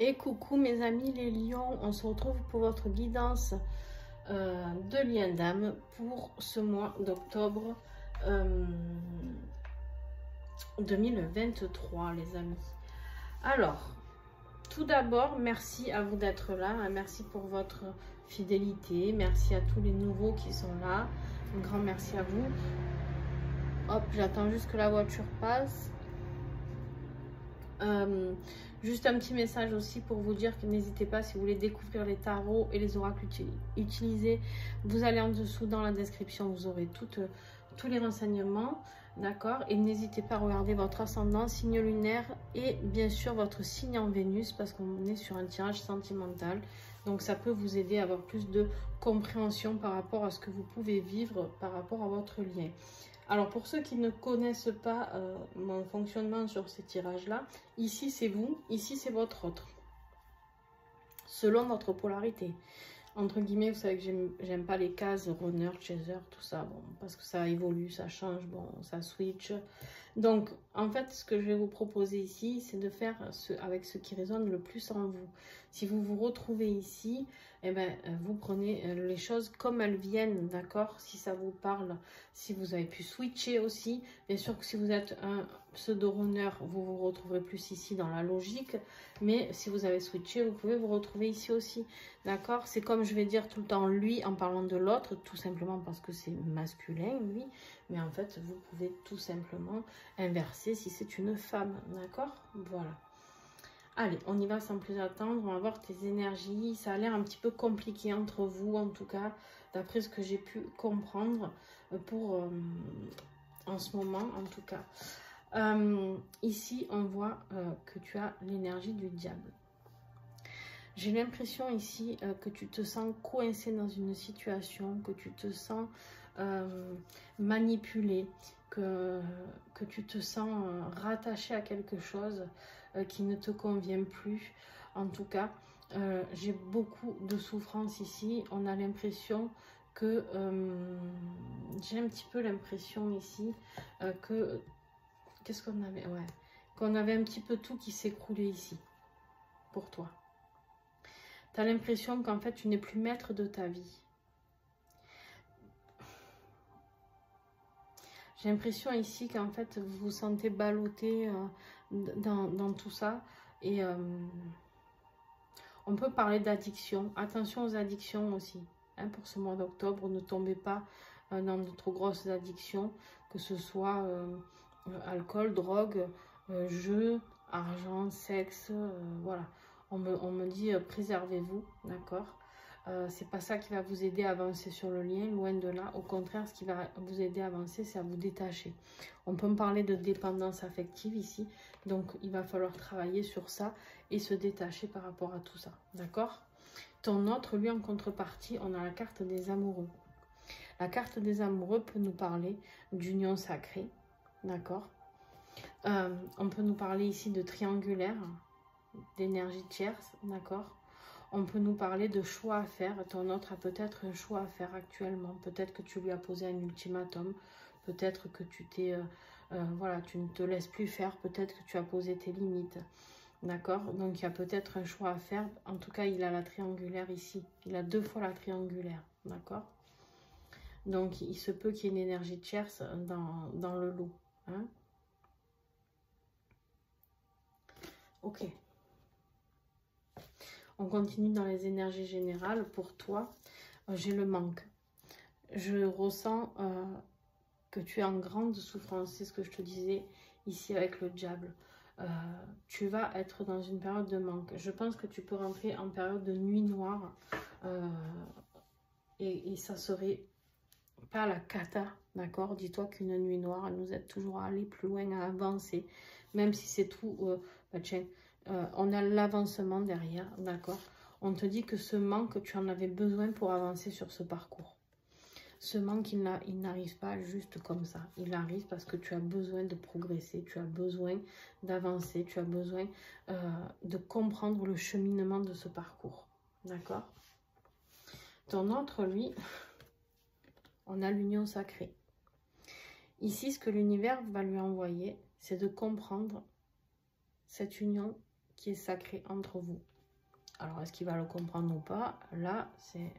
Et coucou mes amis les lions, on se retrouve pour votre guidance de lien d'âme pour ce mois d'octobre 2023 les amis. Alors, tout d'abord, merci à vous d'être là, merci pour votre fidélité, merci à tous les nouveaux qui sont là, un grand merci à vous. Hop, j'attends juste que la voiture passe. Juste un petit message aussi pour vous dire que n'hésitez pas, si vous voulez découvrir les tarots et les oracles utilisés, vous allez en dessous dans la description, vous aurez tous les renseignements, d'accord. Et n'hésitez pas à regarder votre ascendant, signe lunaire et bien sûr votre signe en Vénus, parce qu'on est sur un tirage sentimental, donc ça peut vous aider à avoir plus de compréhension par rapport à ce que vous pouvez vivre par rapport à votre lien. Alors, pour ceux qui ne connaissent pas mon fonctionnement sur ces tirages-là, ici c'est vous, ici c'est votre autre. Selon votre polarité. Entre guillemets, vous savez que j'aime pas les cases runner, chaser, tout ça, bon, parce que ça évolue, ça change, bon, ça switch. Donc, en fait, ce que je vais vous proposer ici, c'est de faire avec ce qui résonne le plus en vous. Si vous vous retrouvez ici, eh ben, vous prenez les choses comme elles viennent, d'accord? Si ça vous parle, si vous avez pu switcher aussi. Bien sûr que si vous êtes un pseudo-runner, vous vous retrouverez plus ici dans la logique. Mais si vous avez switché, vous pouvez vous retrouver ici aussi, d'accord? C'est comme je vais dire tout le temps lui en parlant de l'autre, tout simplement parce que c'est masculin, lui. Mais en fait, vous pouvez tout simplement inverser si c'est une femme, d'accord? Voilà. Allez, on y va sans plus attendre, on va voir tes énergies. Ça a l'air un petit peu compliqué entre vous, en tout cas, d'après ce que j'ai pu comprendre pour en ce moment, en tout cas. Ici, on voit que tu as l'énergie du diable. J'ai l'impression ici que tu te sens coincé dans une situation, que tu te sens manipulé, que tu te sens rattaché à quelque chose qui ne te convient plus. En tout cas, j'ai beaucoup de souffrance ici. On a l'impression que... j'ai un petit peu l'impression ici que... Qu'est-ce qu'on avait? Ouais, qu'on avait un petit peu tout qui s'écroulait ici, pour toi. Tu as l'impression qu'en fait, tu n'es plus maître de ta vie. J'ai l'impression ici qu'en fait, vous vous sentez ballotté dans tout ça. Et on peut parler d'addiction. Attention aux addictions aussi. Hein, pour ce mois d'octobre, ne tombez pas dans de trop grosses addictions. Que ce soit alcool, drogue, jeu, argent, sexe. Voilà. On me dit préservez-vous, d'accord? C'est pas ça qui va vous aider à avancer sur le lien, loin de là. Au contraire, ce qui va vous aider à avancer, c'est à vous détacher. On peut me parler de dépendance affective ici, donc il va falloir travailler sur ça et se détacher par rapport à tout ça, d'accord? Ton autre, lui, en contrepartie, on a la carte des amoureux. La carte des amoureux peut nous parler d'union sacrée, d'accord? On peut nous parler ici de triangulaire, d'énergie tierce, d'accord? On peut nous parler de choix à faire. Ton autre a peut-être un choix à faire actuellement. Peut-être que tu lui as posé un ultimatum. Peut-être que tu t'es... voilà, tu ne te laisses plus faire. Peut-être que tu as posé tes limites. D'accord? Donc, il y a peut-être un choix à faire. En tout cas, il a la triangulaire ici. Il a 2 fois la triangulaire. D'accord? Donc, il se peut qu'il y ait une énergie tierce dans le lot. Hein? Ok. On continue dans les énergies générales. Pour toi, j'ai le manque. Je ressens que tu es en grande souffrance. C'est ce que je te disais ici avec le diable. Tu vas être dans une période de manque. Je pense que tu peux rentrer en période de nuit noire. Et ça serait pas la cata, d'accord? Dis-toi qu'une nuit noire, elle nous aide toujours à aller plus loin, à avancer. Même si c'est tout... tiens, on a l'avancement derrière, d'accord? On te dit que ce manque, tu en avais besoin pour avancer sur ce parcours. Ce manque, il n'arrive pas juste comme ça. Il arrive parce que tu as besoin de progresser, tu as besoin d'avancer, tu as besoin de comprendre le cheminement de ce parcours, d'accord? Ton autre, lui, on a l'union sacrée. Ici, ce que l'univers va lui envoyer, c'est de comprendre cette union qui est sacrée entre vous. Alors, est-ce qu'il va le comprendre ou pas? Là, c'est...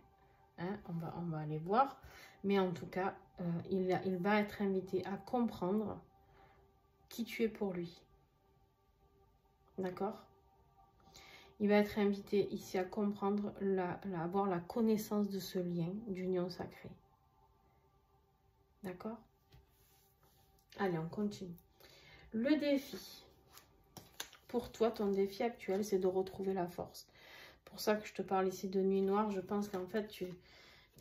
Hein, on va aller voir. Mais en tout cas, il va être invité à comprendre qui tu es pour lui. D'accord? Il va être invité ici à comprendre, avoir la connaissance de ce lien d'union sacrée. D'accord? Allez, on continue. Le défi. Pour toi, ton défi actuel, c'est de retrouver la force. Pour ça que je te parle ici de nuit noire. Je pense qu'en fait, tu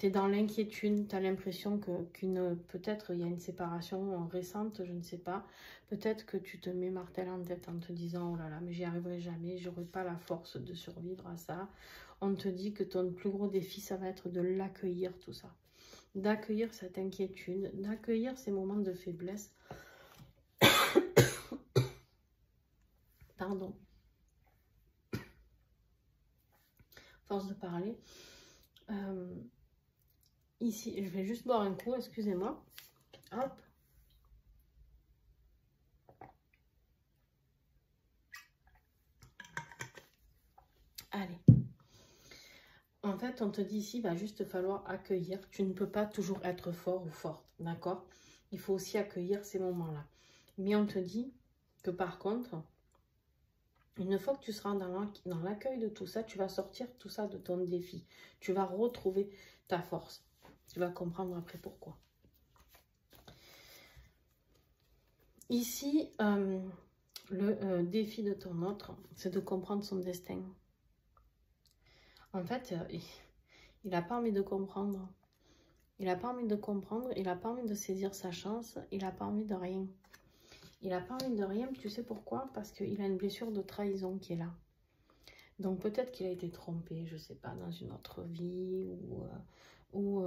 es dans l'inquiétude. Tu as l'impression peut-être il y a une séparation récente, je ne sais pas. Peut-être que tu te mets martel en tête en te disant, oh là là, mais j'y arriverai jamais, j'aurai pas la force de survivre à ça. On te dit que ton plus gros défi, ça va être de l'accueillir, tout ça. D'accueillir cette inquiétude, d'accueillir ces moments de faiblesse. Pardon. Force de parler. Ici, je vais juste boire un coup, excusez-moi. Hop. Allez. En fait, on te dit ici, il va juste falloir accueillir. Tu ne peux pas toujours être fort ou forte, d'accord? Il faut aussi accueillir ces moments-là. Mais on te dit que par contre, une fois que tu seras dans l'accueil de tout ça, tu vas sortir tout ça de ton défi. Tu vas retrouver ta force. Tu vas comprendre après pourquoi. Ici, le défi de ton autre, c'est de comprendre son destin. En fait, il n'a pas envie de comprendre. Il n'a pas envie de comprendre, il n'a pas envie de saisir sa chance, il n'a pas envie de rien. Il n'a pas envie de rien, tu sais pourquoi? Parce qu'il a une blessure de trahison qui est là. Donc peut-être qu'il a été trompé, je ne sais pas, dans une autre vie ou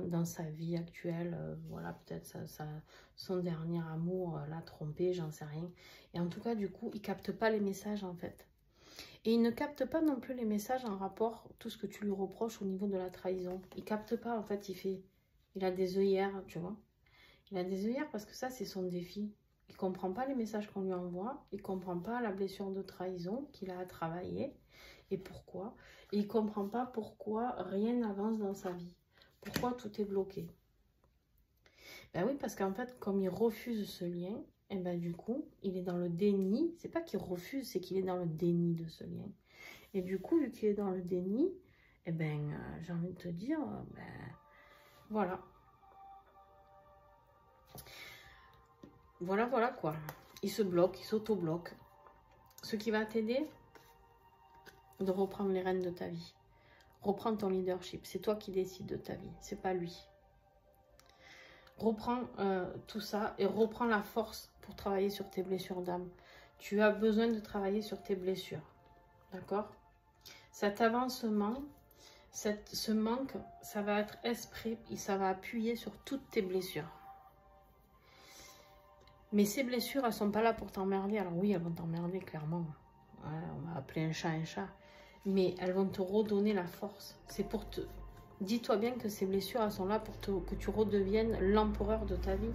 dans sa vie actuelle. Voilà, peut-être son dernier amour l'a trompé, j'en sais rien. Et en tout cas, du coup, il ne capte pas les messages en fait. Et il ne capte pas non plus les messages en rapport, tout ce que tu lui reproches au niveau de la trahison. Il ne capte pas, en fait, il a des œillères, tu vois. Il a des œillères parce que ça, c'est son défi. Il ne comprend pas les messages qu'on lui envoie. Il ne comprend pas la blessure de trahison qu'il a à travailler. Et pourquoi? Et il ne comprend pas pourquoi rien n'avance dans sa vie. Pourquoi tout est bloqué. Ben oui, parce qu'en fait, comme il refuse ce lien, et ben du coup, il est dans le déni. C'est pas qu'il refuse, c'est qu'il est dans le déni de ce lien. Et du coup, vu qu'il est dans le déni, eh ben, j'ai envie de te dire, voilà. Voilà quoi. Il se bloque, il s'auto-bloque. Ce qui va t'aider, de reprendre les rênes de ta vie. Reprends ton leadership. C'est toi qui décides de ta vie, c'est pas lui. Reprends tout ça et reprends la force pour travailler sur tes blessures d'âme. Tu as besoin de travailler sur tes blessures. D'accord? Cet avancement, ce manque, ça va être esprit et ça va appuyer sur toutes tes blessures. Mais ces blessures, elles ne sont pas là pour t'emmerder. Alors oui, elles vont t'emmerder, clairement. Ouais, on va appeler un chat. Mais elles vont te redonner la force. C'est pour te... Dis-toi bien que ces blessures, elles sont là pour que tu redeviennes l'empereur de ta vie.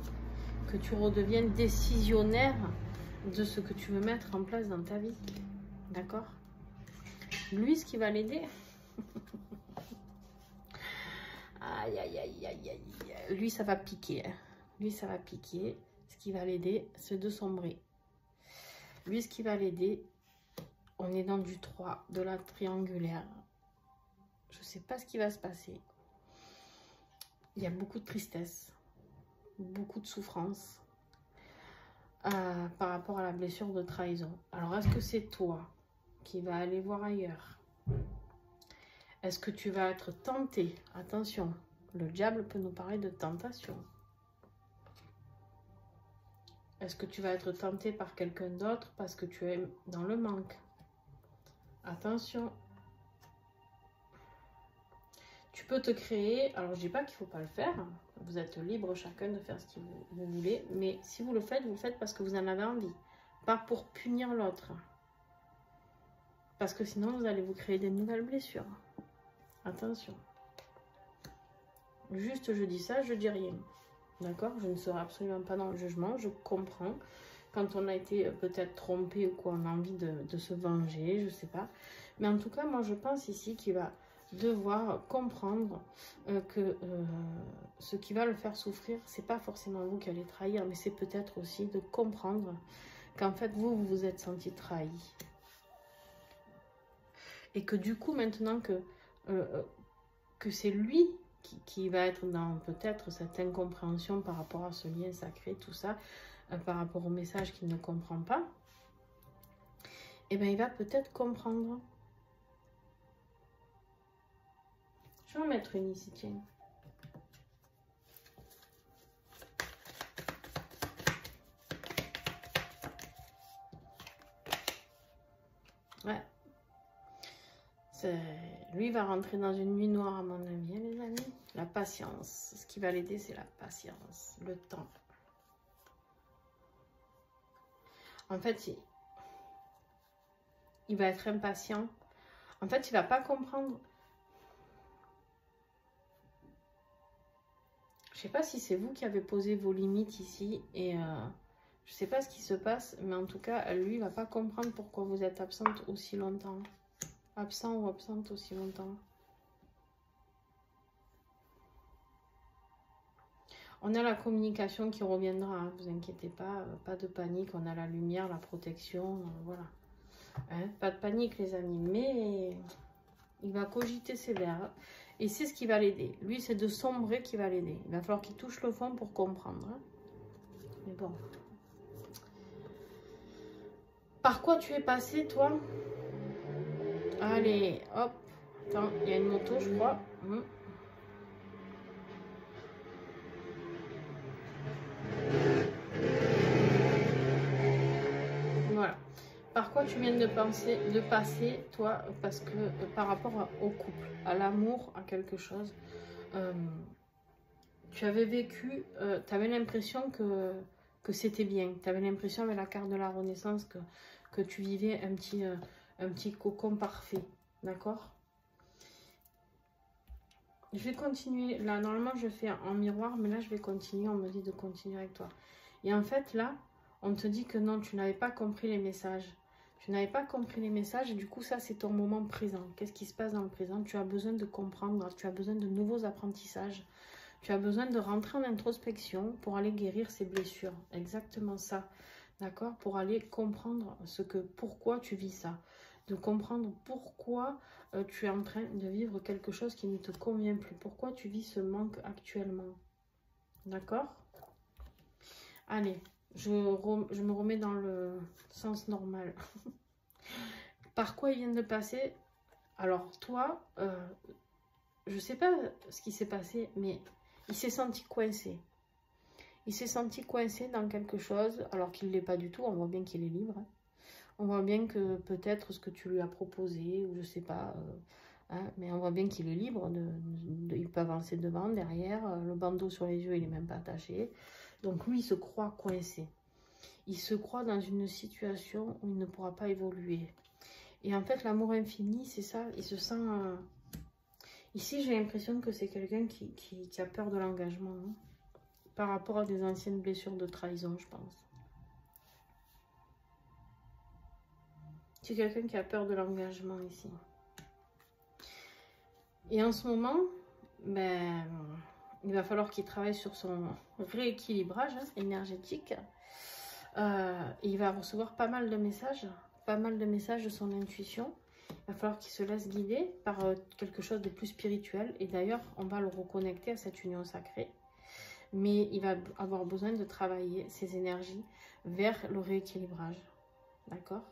Que tu redeviennes décisionnaire de ce que tu veux mettre en place dans ta vie. D'accord? Lui, ce qui va l'aider... Aïe, aïe, aïe, aïe, aïe. Lui, ça va piquer. Hein. Lui, ça va piquer. Ce qui va l'aider, c'est de sombrer. Lui, ce qui va l'aider, on est dans du 3, de la triangulaire. Je ne sais pas ce qui va se passer. Il y a beaucoup de tristesse, beaucoup de souffrance par rapport à la blessure de trahison. Alors, est-ce que c'est toi qui vas aller voir ailleurs? Est-ce que tu vas être tenté? Attention, le diable peut nous parler de tentation. Est-ce que tu vas être tenté par quelqu'un d'autre parce que tu es dans le manque? Attention. Tu peux te créer, alors je dis pas qu'il ne faut pas le faire, vous êtes libre chacun de faire ce que vous voulez, mais si vous le faites parce que vous en avez envie, pas pour punir l'autre. Parce que sinon vous allez vous créer des nouvelles blessures. Attention. Juste je dis ça, je dis rien. D'accord? Je ne serai absolument pas dans le jugement, je comprends quand on a été peut-être trompé ou quoi, on a envie de se venger, je sais pas. Mais en tout cas, moi je pense ici qu'il va devoir comprendre que ce qui va le faire souffrir, c'est pas forcément vous qui allez trahir, mais c'est peut-être aussi de comprendre qu'en fait vous vous êtes senti trahi. Et que du coup, maintenant que c'est lui qui va être dans peut-être cette incompréhension par rapport à ce lien sacré, tout ça, par rapport au message qu'il ne comprend pas, et bien il va peut-être comprendre. Je vais en mettre une ici, tiens. Ouais. Lui va rentrer dans une nuit noire à mon avis, hein, les amis. La patience. Ce qui va l'aider, c'est la patience, le temps. En fait, il va être impatient. En fait, il va pas comprendre. Je sais pas si c'est vous qui avez posé vos limites ici et je sais pas ce qui se passe, mais en tout cas, lui, il va pas comprendre pourquoi vous êtes absente aussi longtemps. Absent ou absente aussi longtemps. On a la communication qui reviendra, hein, vous inquiétez pas, pas de panique, on a la lumière, la protection, voilà. Hein, pas de panique les amis, mais il va cogiter sévère. Et c'est ce qui va l'aider. Lui, c'est de sombrer qui va l'aider. Il va falloir qu'il touche le fond pour comprendre. Hein. Mais bon. Par quoi tu es passé, toi? Allez, hop. Attends, il y a une moto, je crois. Voilà. Par quoi tu viens de passer, toi, parce que par rapport au couple, à l'amour, à quelque chose, tu avais vécu, tu avais l'impression que c'était bien. Tu avais l'impression avec la carte de la Renaissance que tu vivais un petit cocon parfait. D'accord? Je vais continuer. Là, normalement, je fais en miroir, mais là, je vais continuer. On me dit de continuer avec toi. Et en fait, là, on te dit que non, tu n'avais pas compris les messages. Tu n'avais pas compris les messages et du coup, ça, c'est ton moment présent. Qu'est-ce qui se passe dans le présent? Tu as besoin de comprendre, tu as besoin de nouveaux apprentissages. Tu as besoin de rentrer en introspection pour aller guérir ces blessures. Exactement ça. D'accord? Pour aller comprendre pourquoi tu vis ça. De comprendre pourquoi tu es en train de vivre quelque chose qui ne te convient plus. Pourquoi tu vis ce manque actuellement. D'accord? Allez, je me remets dans le sens normal. Par quoi il vient de passer? Alors, toi, je ne sais pas ce qui s'est passé, mais il s'est senti coincé. Il s'est senti coincé dans quelque chose, alors qu'il ne l'est pas du tout. On voit bien qu'il est libre. Hein. On voit bien que peut-être ce que tu lui as proposé, ou je ne sais pas, hein, mais on voit bien qu'il est libre. Il peut avancer devant, derrière. Le bandeau sur les yeux, il n'est même pas attaché. Donc lui, il se croit coincé. Il se croit dans une situation où il ne pourra pas évoluer. Et en fait, l'amour infini, c'est ça. Il se sent... Ici, j'ai l'impression que c'est quelqu'un qui a peur de l'engagement. Hein, par rapport à des anciennes blessures de trahison, je pense. C'est quelqu'un qui a peur de l'engagement ici. Et en ce moment, ben, il va falloir qu'il travaille sur son rééquilibrage énergétique. Il va recevoir pas mal de messages de son intuition. Il va falloir qu'il se laisse guider par quelque chose de plus spirituel. Et d'ailleurs, on va le reconnecter à cette union sacrée. Mais il va avoir besoin de travailler ses énergies vers le rééquilibrage. D'accord?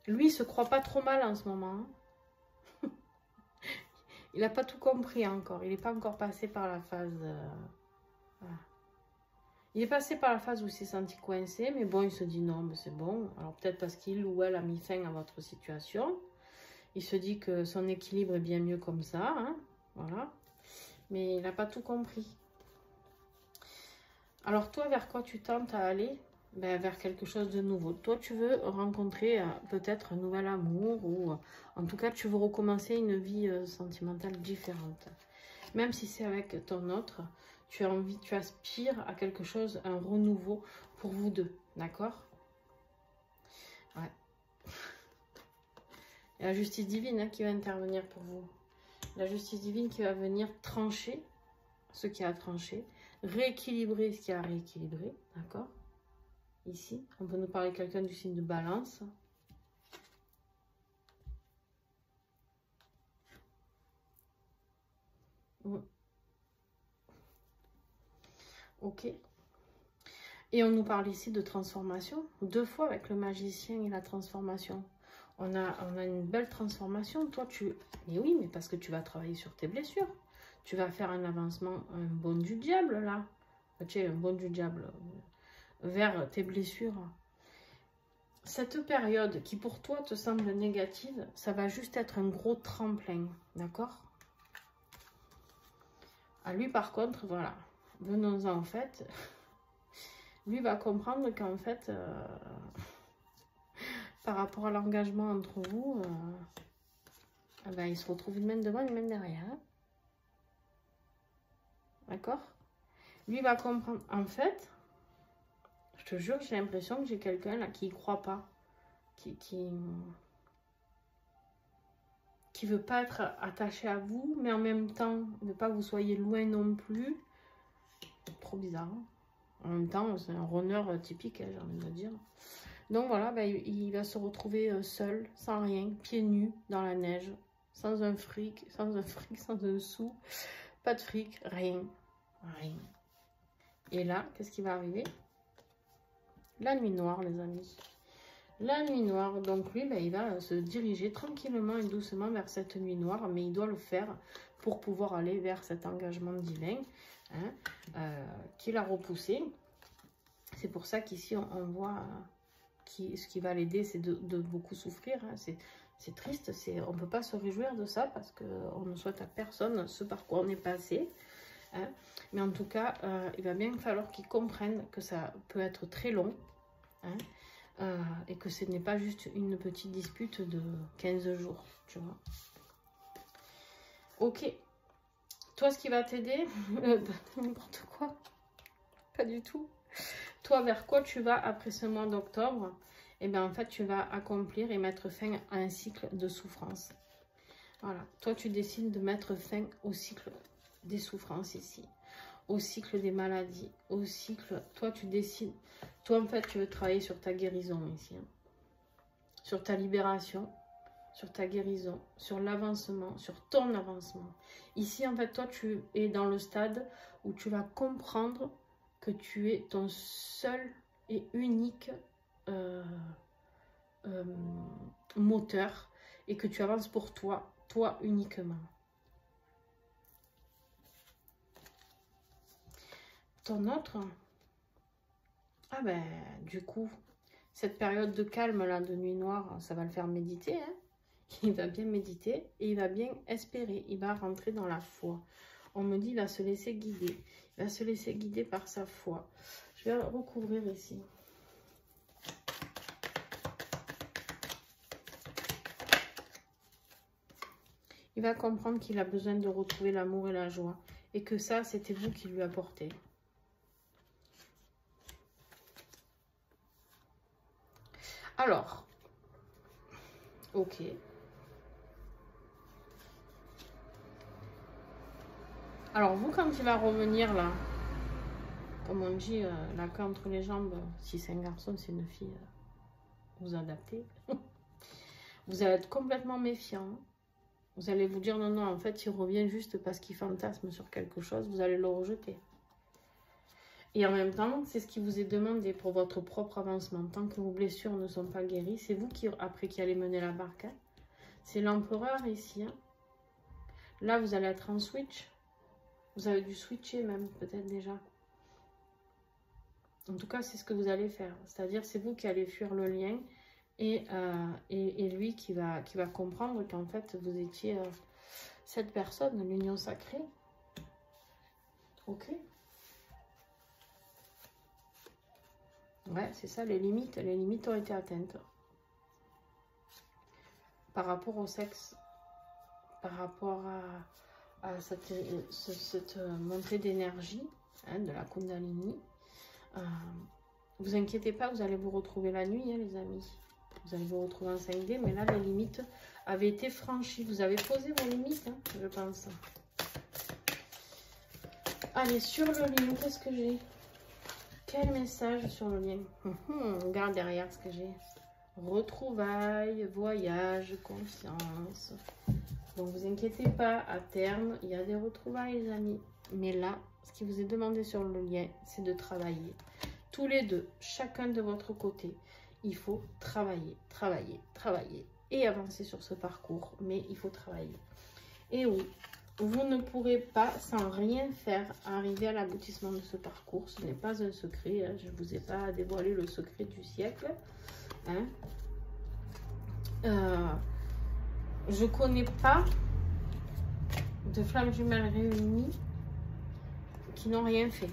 Lui, il se croit pas trop mal en ce moment. Hein. Il n'a pas tout compris encore. Il n'est pas encore passé par la phase... voilà. Il est passé par la phase où il s'est senti coincé, mais bon, il se dit non, mais c'est bon. Alors peut-être parce qu'il ou elle a mis fin à votre situation. Il se dit que son équilibre est bien mieux comme ça, hein, voilà. Mais il n'a pas tout compris. Alors toi, vers quoi tu tentes à aller? Ben, vers quelque chose de nouveau. Toi, tu veux rencontrer peut-être un nouvel amour ou en tout cas, tu veux recommencer une vie sentimentale différente. Même si c'est avec ton autre, tu as envie, tu aspires à quelque chose, un renouveau pour vous deux, d'accord? Ouais. Il y a la justice divine hein, qui va intervenir pour vous. La justice divine qui va venir trancher ce qui a tranché, rééquilibrer ce qui a rééquilibré, d'accord? Ici, on peut nous parler de quelqu'un du signe de Balance. Ok. Et on nous parle ici de transformation, 2 fois avec le magicien et la transformation. On a une belle transformation. Toi, mais oui, mais parce que tu vas travailler sur tes blessures. Tu vas faire un avancement, un bond du diable, là. Tu sais, un bond du diable vers tes blessures. Cette période qui, pour toi, te semble négative, ça va juste être un gros tremplin, d'accord? À lui, par contre, voilà. Venons-en, en fait. Lui va comprendre qu'en fait... par rapport à l'engagement entre vous, ben, il se retrouve une main devant, une main derrière. Hein. D'accord? Lui va comprendre. En fait, je te jure, j'ai l'impression que j'ai quelqu'un là qui ne croit pas. Qui veut pas être attaché à vous, mais en même temps, ne veut pas que vous soyez loin non plus. Trop bizarre. Hein. En même temps, c'est un runner typique, hein, j'ai envie de dire. Donc voilà, ben, il va se retrouver seul, sans rien, pieds nus, dans la neige, sans un fric, sans un sou, pas de fric, rien, rien. Et là, qu'est-ce qui va arriver? La nuit noire, les amis. La nuit noire, donc lui, ben, il va se diriger tranquillement et doucement vers cette nuit noire, mais il doit le faire pour pouvoir aller vers cet engagement divin hein, qu'il a repoussé. C'est pour ça qu'ici, on voit... ce qui va l'aider, c'est de beaucoup souffrir. Hein. C'est triste, on ne peut pas se réjouir de ça parce qu'on ne souhaite à personne ce par quoi on est passé. Hein. Mais en tout cas, il va bien falloir qu'ils comprennent que ça peut être très long hein, et que ce n'est pas juste une petite dispute de 15 jours. Tu vois. Ok. Toi, ce qui va t'aider, n'importe quoi. Pas du tout. Toi, vers quoi tu vas après ce mois d'octobre? Eh bien, en fait, tu vas accomplir et mettre fin à un cycle de souffrance. Voilà. Toi, tu décides de mettre fin au cycle des souffrances ici. Au cycle des maladies. Au cycle... Toi, tu décides... Toi, en fait, tu veux travailler sur ta guérison ici. Hein. Sur ta libération. Sur ta guérison. Sur l'avancement. Sur ton avancement. Ici, en fait, toi, tu es dans le stade où tu vas comprendre... que tu es ton seul et unique moteur et que tu avances pour toi, toi uniquement. Ton autre, ah ben du coup, cette période de calme là, de nuit noire, ça va le faire méditer. Hein. Il va bien méditer et il va bien espérer, il va rentrer dans la foi. On me dit, il va se laisser guider. Il va se laisser guider par sa foi. Je vais recouvrir ici. Il va comprendre qu'il a besoin de retrouver l'amour et la joie. Et que ça, c'était vous qui lui apportez. Alors, ok. Alors, vous, quand il va revenir là, comme on dit, la queue entre les jambes, si c'est un garçon, c'est une fille, vous adaptez. Vous allez être complètement méfiant. Vous allez vous dire, non, non, en fait, il revient juste parce qu'il fantasme sur quelque chose, vous allez le rejeter. Et en même temps, c'est ce qui vous est demandé pour votre propre avancement. Tant que vos blessures ne sont pas guéries, c'est vous qui, après, qui allez mener la barque. Hein. C'est l'empereur ici. Hein. Là, vous allez être en switch. Vous avez dû switcher même, peut-être déjà. En tout cas, c'est ce que vous allez faire. C'est-à-dire, c'est vous qui allez fuir le lien et lui qui va comprendre qu'en fait, vous étiez cette personne, l'union sacrée. Ok. Ouais, c'est ça, les limites ont été atteintes. Par rapport au sexe, par rapport à cette montée d'énergie, hein, de la Kundalini. Vous inquiétez pas, vous allez vous retrouver la nuit, hein, les amis. Vous allez vous retrouver en 5D, mais là, les limites avaient été franchies. Vous avez posé vos limites, hein, je pense. Allez, sur le lien, qu'est-ce que j'ai? Quel message sur le lien? Regarde derrière ce que j'ai. Retrouvailles, voyage, confiance. Donc, vous inquiétez pas, à terme, il y a des retrouvailles, les amis. Mais là, ce qui vous est demandé sur le lien, c'est de travailler. Tous les deux, chacun de votre côté, il faut travailler, travailler, travailler et avancer sur ce parcours. Mais il faut travailler. Et oui, vous ne pourrez pas, sans rien faire, arriver à l'aboutissement de ce parcours. Ce n'est pas un secret. Hein. Je ne vous ai pas dévoilé le secret du siècle. Hein. Je ne connais pas de flammes jumelles réunies qui n'ont rien fait.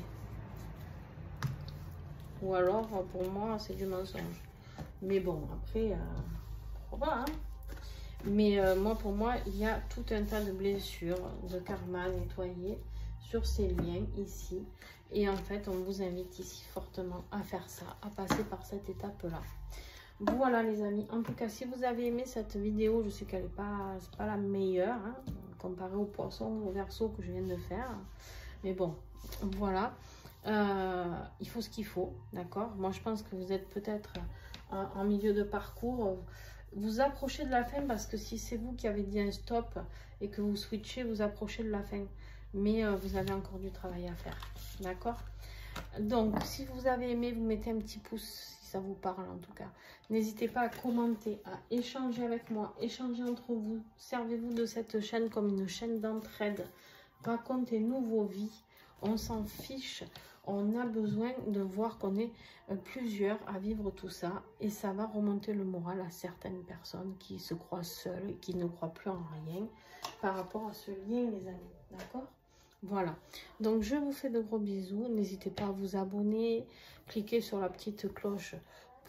Ou alors, pour moi, c'est du mensonge. Mais bon, après, voilà. Hein. Mais moi, pour moi, il y a tout un tas de blessures, de karma nettoyées sur ces liens ici. Et en fait, on vous invite ici fortement à faire ça, à passer par cette étape-là. Voilà les amis, en tout cas, si vous avez aimé cette vidéo, je sais qu'elle n'est pas la meilleure, hein, comparée au poisson, au verseau que je viens de faire. Mais bon, voilà. Il faut ce qu'il faut, d'accord? Moi, je pense que vous êtes peut-être en milieu de parcours. Vous approchez de la fin parce que si c'est vous qui avez dit un stop et que vous switchez, vous approchez de la fin. Mais vous avez encore du travail à faire, d'accord? Donc, si vous avez aimé, vous mettez un petit pouce si ça vous parle en tout cas. N'hésitez pas à commenter, à échanger avec moi, échanger entre vous. Servez-vous de cette chaîne comme une chaîne d'entraide. Racontez-nous vos vies. On s'en fiche. On a besoin de voir qu'on est plusieurs à vivre tout ça. Et ça va remonter le moral à certaines personnes qui se croient seules et qui ne croient plus en rien par rapport à ce lien, les amis. D'accord ? Voilà. Donc, je vous fais de gros bisous. N'hésitez pas à vous abonner. Cliquez sur la petite cloche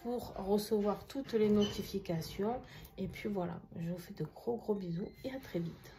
pour recevoir toutes les notifications. Et puis, voilà. Je vous fais de gros bisous et à très vite.